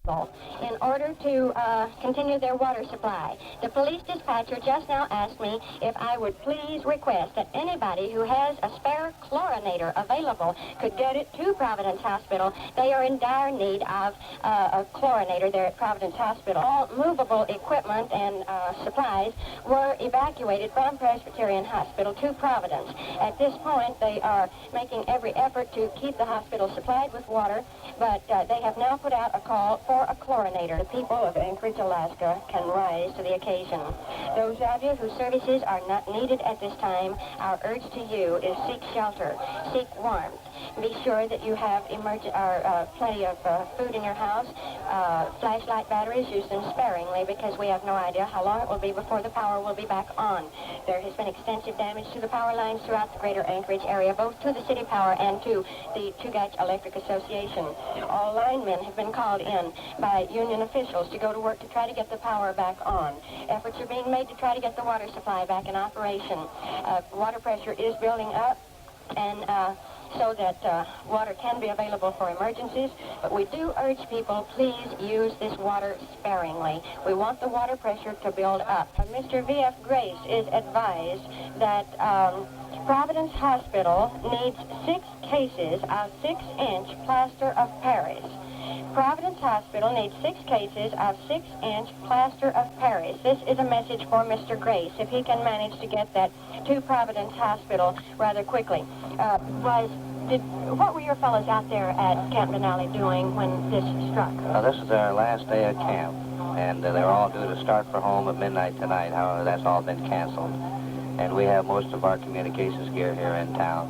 in order to continue their water supply. The police dispatcher just now asked me if I would please request that anybody who has a spare chlorinator available could get it to Providence Hospital. They are in dire need of a chlorinator there at Providence Hospital. All movable equipment and supplies were evacuated from Presbyterian Hospital to Providence. At this point, they are making every effort to keep the hospital supplied with water, but they have now put out a call for a chlorinator. The people of Anchorage, Alaska can rise to the occasion. Those of you whose services are not needed at this time, our urge to you is seek shelter, seek warmth. Be sure that you have plenty of food in your house. Flashlight batteries, use them sparingly because we have no idea how long it will be before the power will be back on. There has been extensive damage to the power lines throughout the greater Anchorage area, both to the city power and to the Chugach Electric Association. All linemen have been called in by union officials to go to work to try to get the power back on. Efforts are being made to try to get the water supply back in operation. Water pressure is building up, and so that water can be available for emergencies. But we do urge people, please use this water sparingly. We want the water pressure to build up. Mr. V.F. Grace is advised that Providence Hospital needs 6 cases of 6-inch plaster of Paris. Providence Hospital needs 6 cases of 6-inch plaster of Paris. This is a message for Mr. Grace, if he can manage to get that to Providence Hospital rather quickly. What were your fellows out there at Camp Denali doing when this struck? This is our last day at camp, and they're all due to start for home at midnight tonight. However, that's all been canceled. And we have most of our communications gear here in town,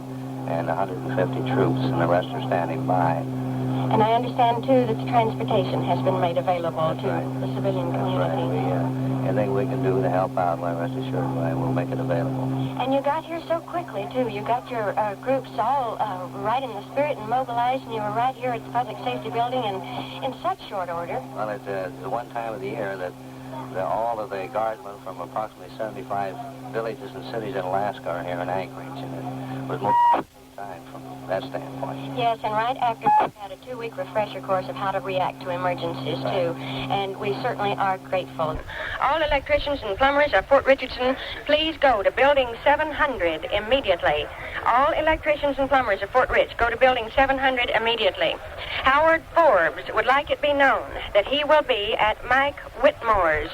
and 150 troops, and the rest are standing by. And I understand, too, that the transportation has been made available to the civilian community. That's right. Anything we can do to help out, well, rest assured, we'll make it available. And you got here so quickly, too. You got your groups all right in the spirit and mobilized, and you were right here at the Public Safety Building in such short order. Well, it's the one time of the year that all of the guardsmen from approximately 75 villages and cities in Alaska are here in Anchorage, and it was more time from that standpoint. Yes, and right after we had a 2-week refresher course of how to react to emergencies, too, and we certainly are grateful. All electricians and plumbers of Fort Richardson, please go to Building 700 immediately. All electricians and plumbers of Fort Rich, go to Building 700 immediately. Howard Forbes would like it be known that he will be at Mike Whitmore's.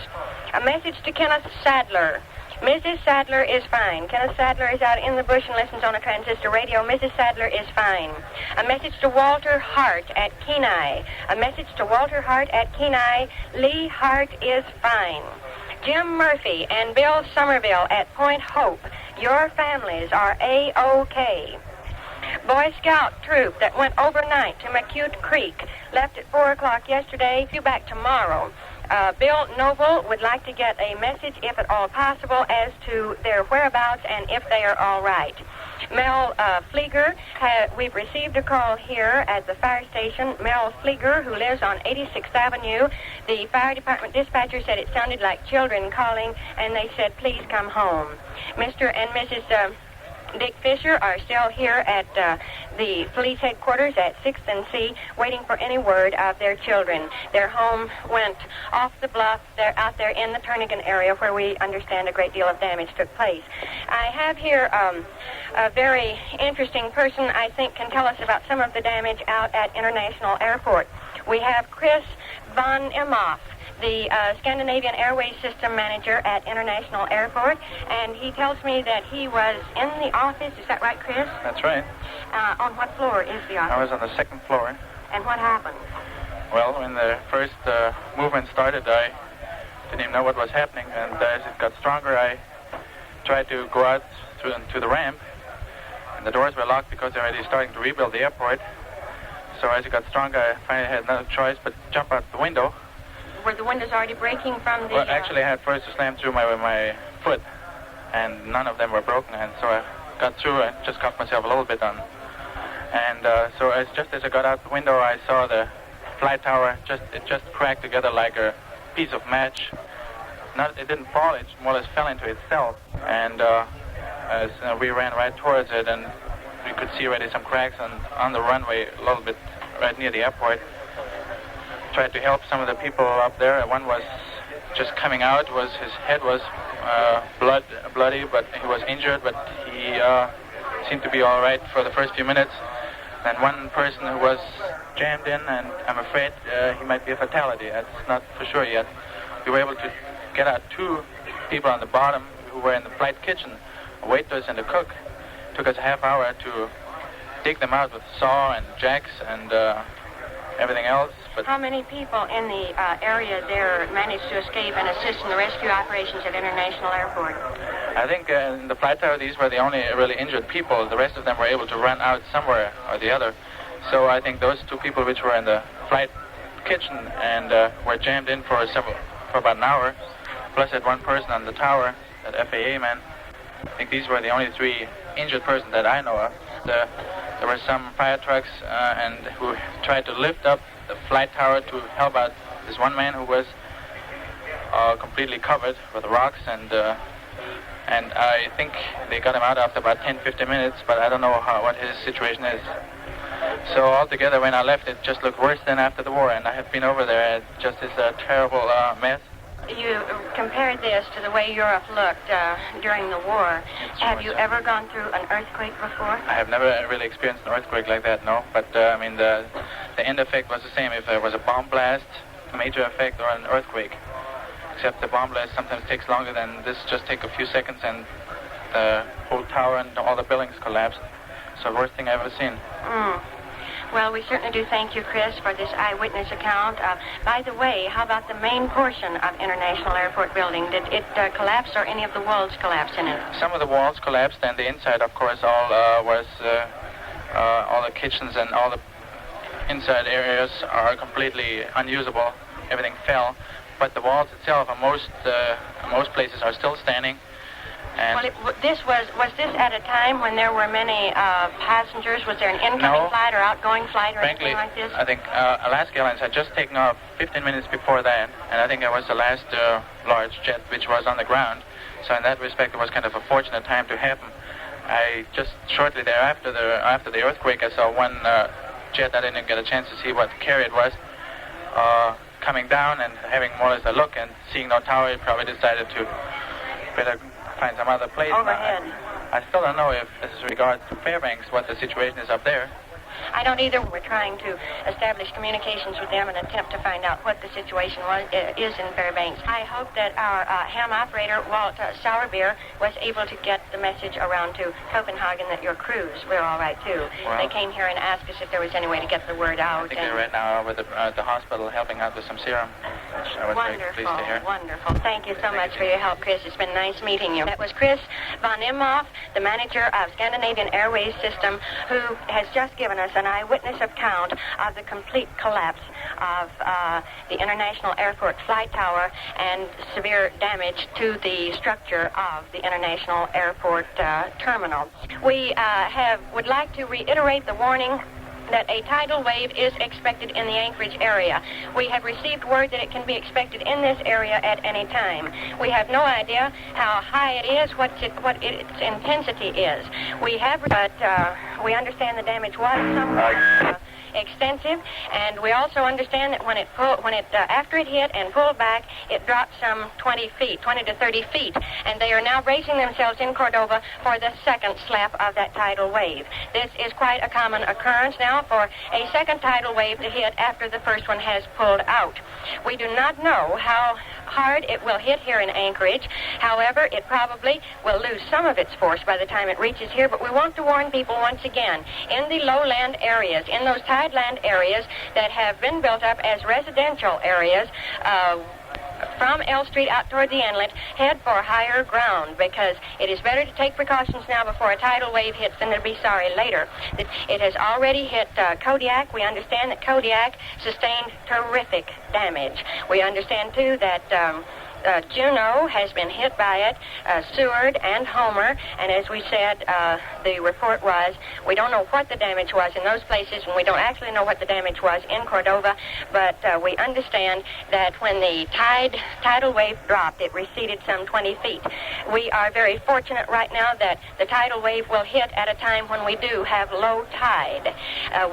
A message to Kenneth Sadler. Mrs. Sadler is fine. Kenneth Sadler is out in the bush and listens on a transistor radio. Mrs. Sadler is fine. A message to Walter Hart at Kenai. A message to Walter Hart at Kenai. Lee Hart is fine. Jim Murphy and Bill Somerville at Point Hope. Your families are A-OK. Boy Scout troop that went overnight to McCute Creek left at 4 o'clock yesterday. Due back tomorrow. Bill Noble would like to get a message, if at all possible, as to their whereabouts and if they are all right. Mel Flieger, we've received a call here at the fire station. Mel Flieger, who lives on 86th Avenue, the fire department dispatcher said it sounded like children calling, and they said, please come home. Mr. and Mrs. Dick Fisher are still here at the police headquarters at 6th and C, waiting for any word of their children. Their home went off the bluff. They're out there in the Turnagain area where we understand a great deal of damage took place. I have here a very interesting person I think can tell us about some of the damage out at International Airport. We have Chris von Imhoff, the Scandinavian Airways System Manager at International Airport, and he tells me that he was in the office. Is that right, Chris? That's right. On what floor is the office? I was on the 2nd floor. And what happened? Well, when the first movement started, I didn't even know what was happening, and as it got stronger, I tried to go out to the ramp, and the doors were locked because they're already starting to rebuild the airport. So as it got stronger, I finally had no choice but jump out the window. Were the windows already breaking from the... Well, actually, I had first to slam through my foot, and none of them were broken, and so I got through and just cut myself a little bit on. And so just as I got out the window, I saw the flight tower, it just cracked together like a piece of match. It didn't fall, it more or less fell into itself. And as we ran right towards it, and we could see already some cracks on the runway a little bit right near the airport. tried to help some of the people up there. One was just coming out. His head was bloody, but he was injured, but he seemed to be all right for the first few minutes. And one person who was jammed in, and I'm afraid he might be a fatality. That's not for sure yet. We were able to get out 2 people on the bottom who were in the flight kitchen, a waitress and a cook. It took us a half hour to dig them out with saw and jacks and everything else. But how many people in the area there managed to escape and assist in the rescue operations at International Airport? I think in the flight tower, these were the only really injured people. The rest of them were able to run out somewhere or the other. So I think those 2 people which were in the flight kitchen and were jammed in for about an hour, plus that one person on the tower, that FAA man, I think these were the only 3 injured persons that I know of. There were some fire trucks and who tried to lift up the flight tower to help out this one man who was completely covered with rocks, and I think they got him out after about 10-15 minutes, but I don't know what his situation is. So altogether, when I left, it just looked worse than after the war, and I have been over there. It just is a terrible mess. You compared this to the way Europe looked during the war. Have you ever gone through an earthquake before? I have never really experienced an earthquake like that, no. But, I mean, the end effect was the same if there was a bomb blast, a major effect, or an earthquake. Except the bomb blast sometimes takes longer than this. Just take a few seconds and the whole tower and all the buildings collapsed. So the worst thing I've ever seen. Well, we certainly do thank you, Chris, for this eyewitness account. By the way, how about the main portion of International Airport building? Did it collapse, or any of the walls collapse in it? Some of the walls collapsed, and the inside, of course, all the kitchens and all the inside areas are completely unusable. Everything fell, but the walls itself, most places, are still standing. And well, was this at a time when there were many passengers? Was there an incoming flight or outgoing flight or anything like this? I think Alaska Airlines had just taken off 15 minutes before that, and I think it was the last large jet which was on the ground. So in that respect, it was kind of a fortunate time to happen. I just shortly thereafter, after the earthquake, I saw one jet. I didn't get a chance to see what carrier it was, coming down and having more or less a look and seeing no tower. He probably decided to better find some other place. Overhead. I still don't know if, as regards to Fairbanks, what the situation is up there. I don't either. We're trying to establish communications with them and attempt to find out what the situation is in Fairbanks. I hope that our ham operator, Walt Sauerbier, was able to get the message around to Copenhagen that your crews were all right, too. Well, they came here and asked us if there was any way to get the word out. I think they're right now over at the hospital helping out with some serum, which I was very pleased to hear. Wonderful. Thank you so much for your help, Chris. It's been nice meeting you. That was Chris von Imhoff, the manager of Scandinavian Airways System, who has just given us an eyewitness account of the complete collapse of the International Airport flight tower and severe damage to the structure of the International Airport terminal. We would like to reiterate the warning that a tidal wave is expected in the Anchorage area. We have received word that it can be expected in this area at any time. We have no idea how high it is, what its intensity is. But we understand the damage was somewhat extensive, and we also understand that after it hit and pulled back, it dropped some 20 to 30 feet, and they are now bracing themselves in Cordova for the second slap of that tidal wave. This is quite a common occurrence now for a second tidal wave to hit after the first one has pulled out. We do not know how hard it will hit here in Anchorage. However, it probably will lose some of its force by the time it reaches here, but we want to warn people once again, in the lowland areas, in those tideland areas that have been built up as residential areas, from L Street out toward the inlet, head for higher ground, because it is better to take precautions now before a tidal wave hits than to be sorry later. It has already hit Kodiak. We understand that Kodiak sustained terrific damage. We understand, too, that Juneau has been hit by it, Seward and Homer, and as we said, the report was, we don't know what the damage was in those places, and we don't actually know what the damage was in Cordova, but we understand that when the tidal wave dropped, it receded some 20 feet. We are very fortunate right now that the tidal wave will hit at a time when we do have low tide.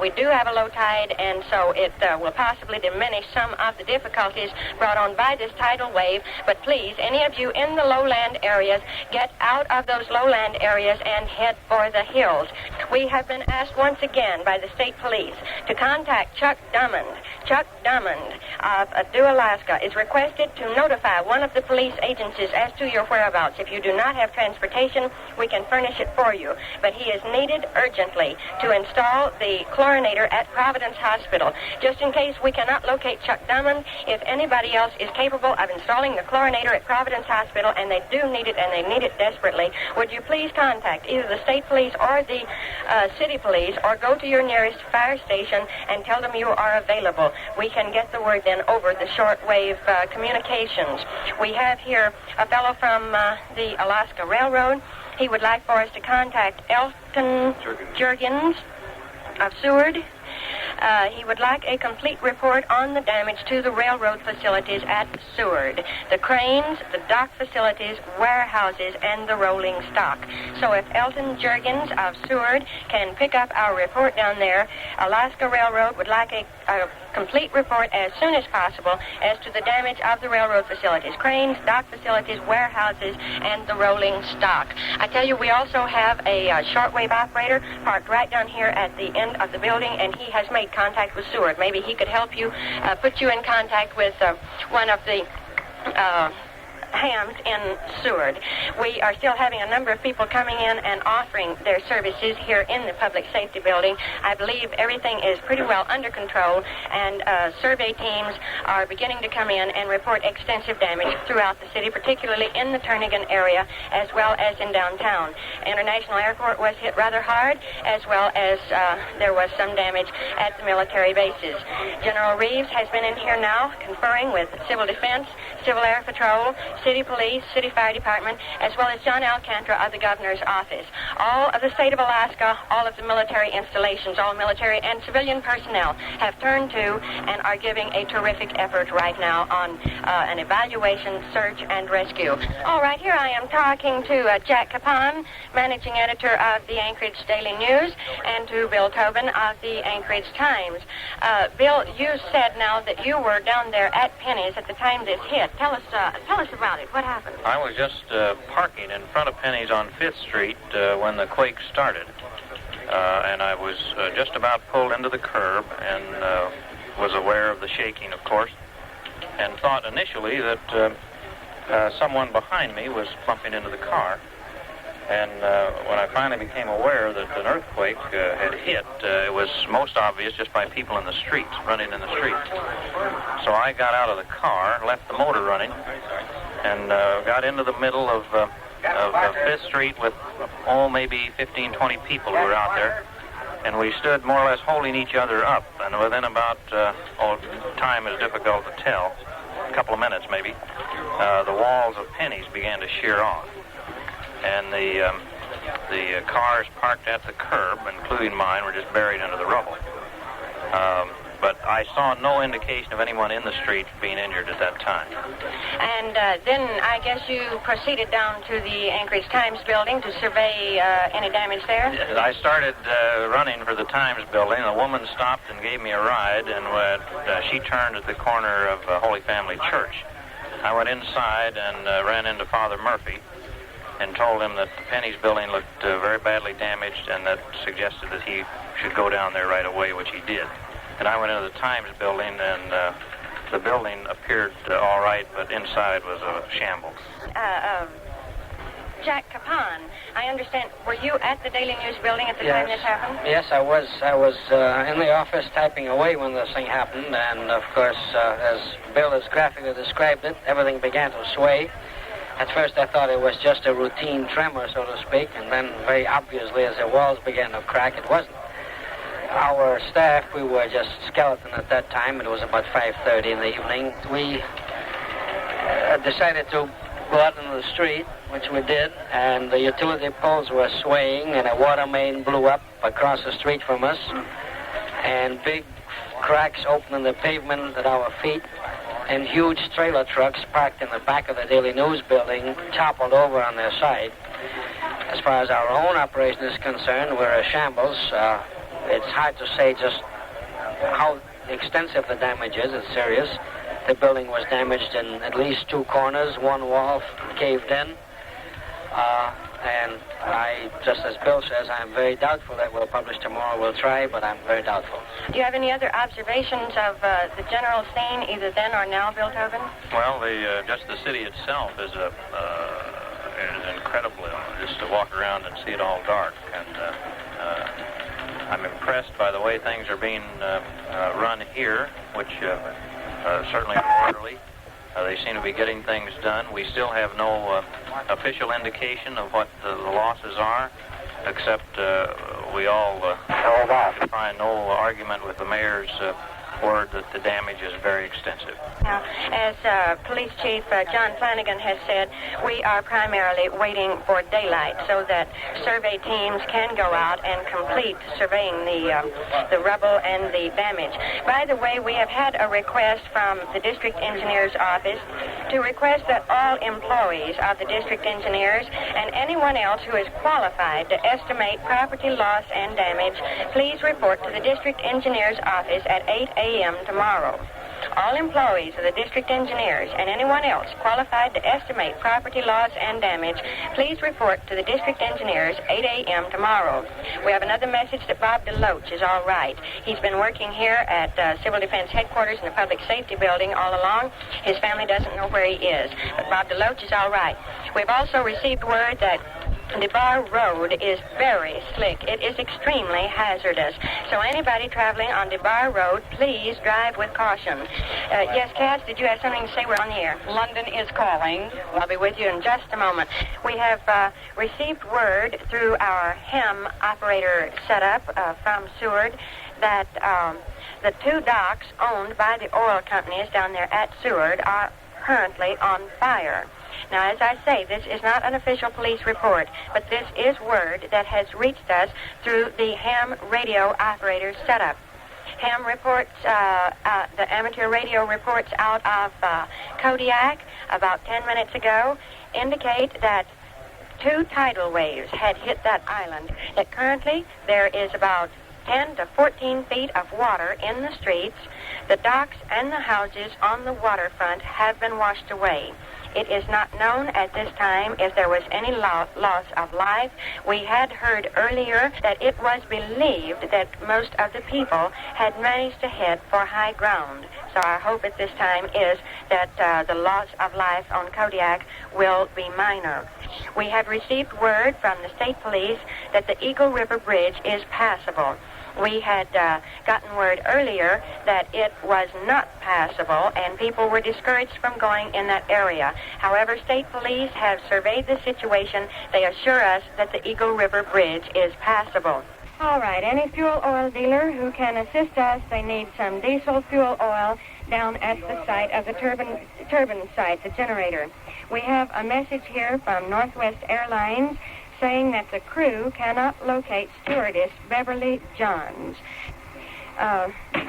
We do have a low tide, and so it will possibly diminish some of the difficulties brought on by this tidal wave. But please, any of you in the lowland areas, get out of those lowland areas and head for the hills. We have been asked once again by the state police to contact Chuck Drummond. Chuck Drummond of Dew, Alaska, is requested to notify one of the police agencies as to your whereabouts. If you do not have transportation, we can furnish it for you. But he is needed urgently to install the chlorinator at Providence Hospital. Just in case we cannot locate Chuck Drummond, if anybody else is capable of installing the chlorinator at Providence Hospital, and they do need it, and they need it desperately, would you please contact either the state police or the city police, or go to your nearest fire station and tell them you are available. We can get the word then over the shortwave communications. We have here a fellow from the Alaska Railroad. He would like for us to contact Elton Jurgens of Seward. He would like a complete report on the damage to the railroad facilities at Seward, the cranes, the dock facilities, warehouses, and the rolling stock. So if Elton Jurgens of Seward can pick up our report down there, Alaska Railroad would like a complete report as soon as possible as to the damage of the railroad facilities, cranes, dock facilities, warehouses, and the rolling stock. I tell you, we also have a shortwave operator parked right down here at the end of the building, and he has made contact with Seward. Maybe he could help you, put you in contact with one of the hams in Seward. We are still having a number of people coming in and offering their services here in the public safety building. I believe everything is pretty well under control, and survey teams are beginning to come in and report extensive damage throughout the city, particularly in the Turnagain area, as well as in downtown. International Airport was hit rather hard, as well as there was some damage at the military bases. General Reeves has been in here now conferring with Civil Defense, Civil Air Patrol, City Police, City Fire Department, as well as John Alcantara of the Governor's Office. All of the state of Alaska, all of the military installations, all military and civilian personnel have turned to and are giving a terrific effort right now on an evaluation, search, and rescue. All right, here I am talking to Jack Capon, managing editor of the Anchorage Daily News, and to Bill Tobin of the Anchorage Times. Bill, you said now that you were down there at Penny's at the time this hit. Tell us about it. What happened? I was just parking in front of Penny's on 5th Street when the quake started. And I was just about pulled into the curb and was aware of the shaking, of course, and thought initially that someone behind me was plumping into the car. And when I finally became aware that an earthquake had hit, it was most obvious just by people in the streets, running in the streets. So I got out of the car, left the motor running, and got into the middle of 5th Street with, maybe 15, 20 people who were out there. And we stood more or less holding each other up. And within about, time is difficult to tell, a couple of minutes maybe, the walls of Penny's began to shear off. And the cars parked at the curb, including mine, were just buried under the rubble. But I saw no indication of anyone in the street being injured at that time. And then I guess you proceeded down to the Anchorage Times building to survey any damage there? I started running for the Times building. A woman stopped and gave me a ride, and she turned at the corner of Holy Family Church. I went inside and ran into Father Murphy and told him that the Penny's building looked very badly damaged, and that suggested that he should go down there right away, which he did. And I went into the Times building, and the building appeared all right, but inside was a shambles. Jack Capon, I understand, were you at the Daily News building at the time this happened? Yes, I was in the office typing away when this thing happened, and of course, as Bill has graphically described it, everything began to sway. At first I thought it was just a routine tremor, so to speak, and then very obviously as the walls began to crack, it wasn't. Our staff, we were just skeleton at that time. It was about 5:30 in the evening. We decided to go out into the street, which we did, and the utility poles were swaying, and a water main blew up across the street from us, and big cracks opened in the pavement at our feet, and huge trailer trucks parked in the back of the Daily News building toppled over on their side. As far as our own operation is concerned, we're a shambles. It's hard to say just how extensive the damage is. It's serious. The building was damaged in at least 2 corners. One wall caved in. And I, just as Bill says, I'm very doubtful that we'll publish tomorrow. We'll try, but I'm very doubtful. Do you have any other observations of the general scene, either then or now, Bill Tobin? Well, just the city itself is incredible, just to walk around and see it all dark. And I'm impressed by the way things are being run here, which certainly are orderly. They seem to be getting things done. We still have no official indication of what the losses are, except we all find no argument with the mayor's word that the damage is very extensive. Now, as Police Chief John Flanagan has said, we are primarily waiting for daylight so that survey teams can go out and complete surveying the rubble and the damage. By the way, we have had a request from the district engineer's office to request that all employees of the district engineers and anyone else who is qualified to estimate property loss and damage, please report to the district engineer's office at 8 a.m. tomorrow. All employees of the district engineers and anyone else qualified to estimate property loss and damage, please report to the district engineers 8 a.m. tomorrow. We have another message that Bob DeLoach is all right. He's been working here at Civil Defense Headquarters in the Public Safety Building all along. His family doesn't know where he is, but Bob DeLoach is all right. We've also received word that the Bar Road is very slick. It is extremely hazardous. So anybody traveling on the Bar Road, please drive with caution. Yes, Cass, did you have something to say? We're on the air. London is calling. I'll be with you in just a moment. We have received word through our HEM operator setup from Seward that the 2 docks owned by the oil companies down there at Seward are currently on fire. Now, as I say, this is not an official police report, but this is word that has reached us through the ham radio operator setup. Ham reports, the amateur radio reports out of Kodiak about 10 minutes ago indicate that 2 tidal waves had hit that island. That currently there is about 10 to 14 feet of water in the streets. The docks and the houses on the waterfront have been washed away. It is not known at this time if there was any loss of life. We had heard earlier that it was believed that most of the people had managed to head for high ground. So our hope at this time is that the loss of life on Kodiak will be minor. We have received word from the state police that the Eagle River Bridge is passable. We had gotten word earlier that it was not passable and people were discouraged from going in that area. However, state police have surveyed the situation. They assure us that the Eagle River Bridge is passable. All right, any fuel oil dealer who can assist us, they need some diesel fuel oil down at the site of the turbine site, the generator. We have a message here from Northwest Airlines saying that the crew cannot locate stewardess Beverly Johns.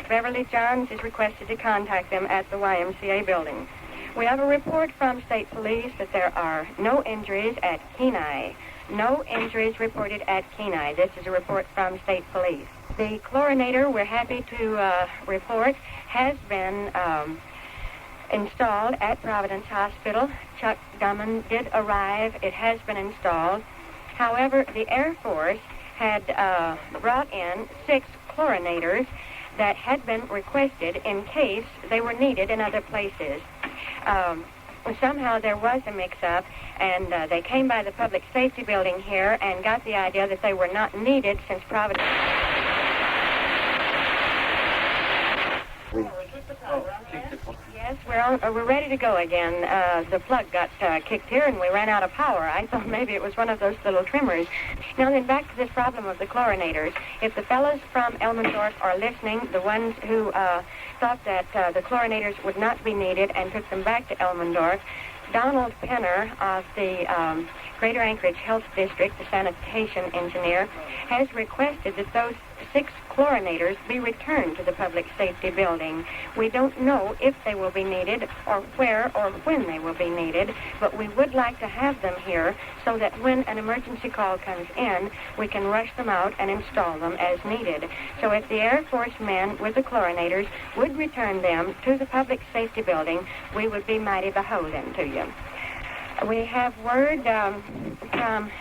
Beverly Johns is requested to contact them at the YMCA building. We have a report from state police that there are no injuries at Kenai. No injuries reported at Kenai. This is a report from state police. The chlorinator, we're happy to report, has been installed at Providence Hospital. Chuck Drummond did arrive. It has been installed. However, the Air Force had brought in 6 chlorinators that had been requested in case they were needed in other places. Somehow there was a mix-up, and they came by the public safety building here and got the idea that they were not needed since Providence... Yes, we're ready to go again. The plug got kicked here, and we ran out of power. I thought maybe it was one of those little trimmers. Now then, back to this problem of the chlorinators. If the fellows from Elmendorf are listening, the ones who thought that the chlorinators would not be needed and took them back to Elmendorf, Donald Penner of the Greater Anchorage Health District, the sanitation engineer, has requested that those 6 chlorinators be returned to the public safety building. We don't know if they will be needed or where or when they will be needed, but we would like to have them here so that when an emergency call comes in, we can rush them out and install them as needed. So if the Air Force men with the chlorinators would return them to the public safety building, we would be mighty beholden to you. We have word from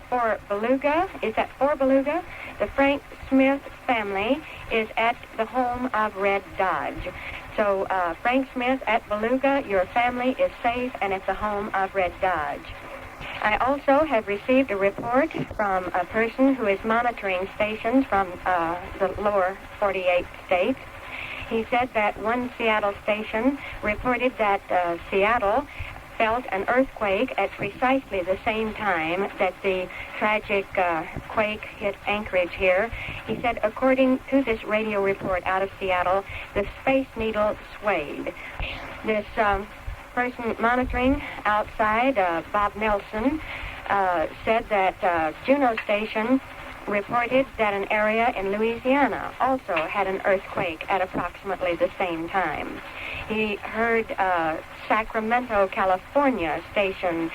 Fort Beluga. Is that Fort Beluga? The Frank Smith family is at the home of Red Dodge. So Frank Smith at Beluga, your family is safe and at the home of Red Dodge. I also have received a report from a person who is monitoring stations from the lower 48 states. He said that one Seattle station reported that Seattle felt an earthquake at precisely the same time that the tragic quake hit Anchorage here. He said, according to this radio report out of Seattle, the Space Needle swayed. This person monitoring outside, Bob Nelson, said that Juneau Station reported that an area in Louisiana also had an earthquake at approximately the same time. He heard Sacramento, California station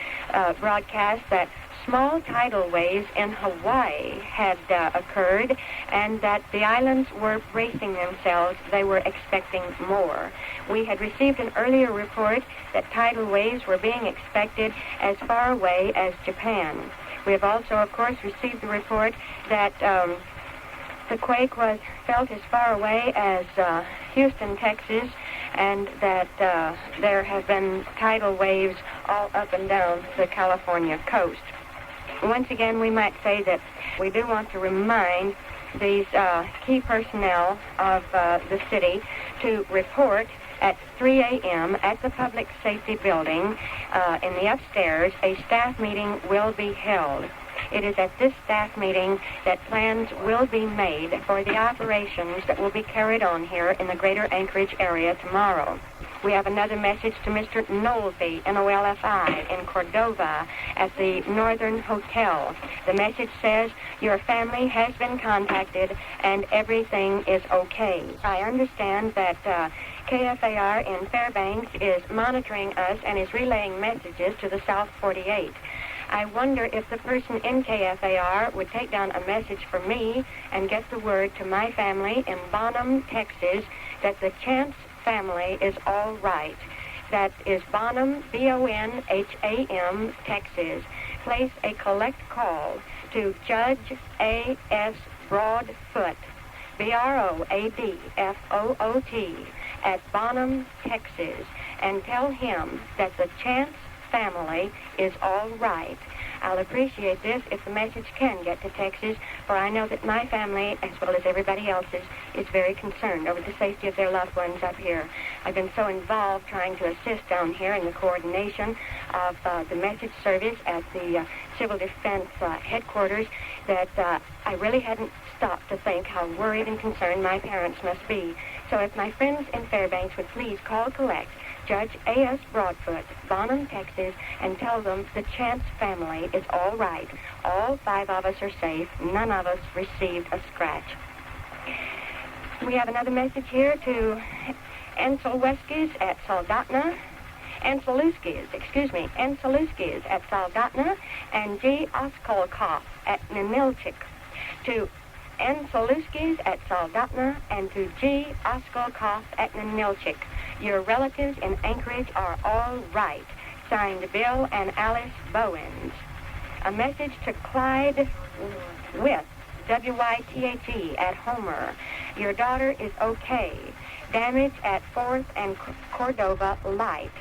broadcast that small tidal waves in Hawaii had occurred and that the islands were bracing themselves. They were expecting more. We had received an earlier report that tidal waves were being expected as far away as Japan. We have also, of course, received the report that the quake was felt as far away as Houston, Texas, and that there have been tidal waves all up and down the California coast. Once again, we might say that we do want to remind these key personnel of the city to report at 3 a.m. at the Public Safety Building in the upstairs. A staff meeting will be held. It is at this staff meeting that plans will be made for the operations that will be carried on here in the greater Anchorage area tomorrow. We have another message to Mr. Nolfi, NOLFI, in Cordova at the Northern Hotel. The message says, your family has been contacted and everything is okay. I understand that KFAR in Fairbanks is monitoring us and is relaying messages to the South 48. I wonder if the person in KFAR would take down a message for me and get the word to my family in Bonham, Texas, that the Chance family is all right. That is Bonham, B-O-N-H-A-M, Texas. Place a collect call to Judge A.S. Broadfoot, B-R-O-A-D-F-O-O-T, at Bonham, Texas, and tell him that the Chance family is all right. I'll appreciate this if the message can get to Texas, for I know that my family, as well as everybody else's, is very concerned over the safety of their loved ones up here. I've been so involved trying to assist down here in the coordination of the message service at the Civil Defense headquarters that I really hadn't stopped to think how worried and concerned my parents must be. So if my friends in Fairbanks would please call collect Judge A.S. Broadfoot, Bonham, Texas, and tell them the Chance family is all right. All 5 of us are safe. None of us received a scratch. We have another message here to Anselewskis at Soldotna, Anseluskis at Soldotna, and G. Oskolkoff at Ninilchik. To Anseluskis at Soldotna and to G. Oskolkoff at Ninilchik. Your relatives in Anchorage are all right. Signed, Bill and Alice Bowens. A message to Clyde With, W-Y-T-H-E, at Homer. Your daughter is okay. Damage at 4th and Cordova light.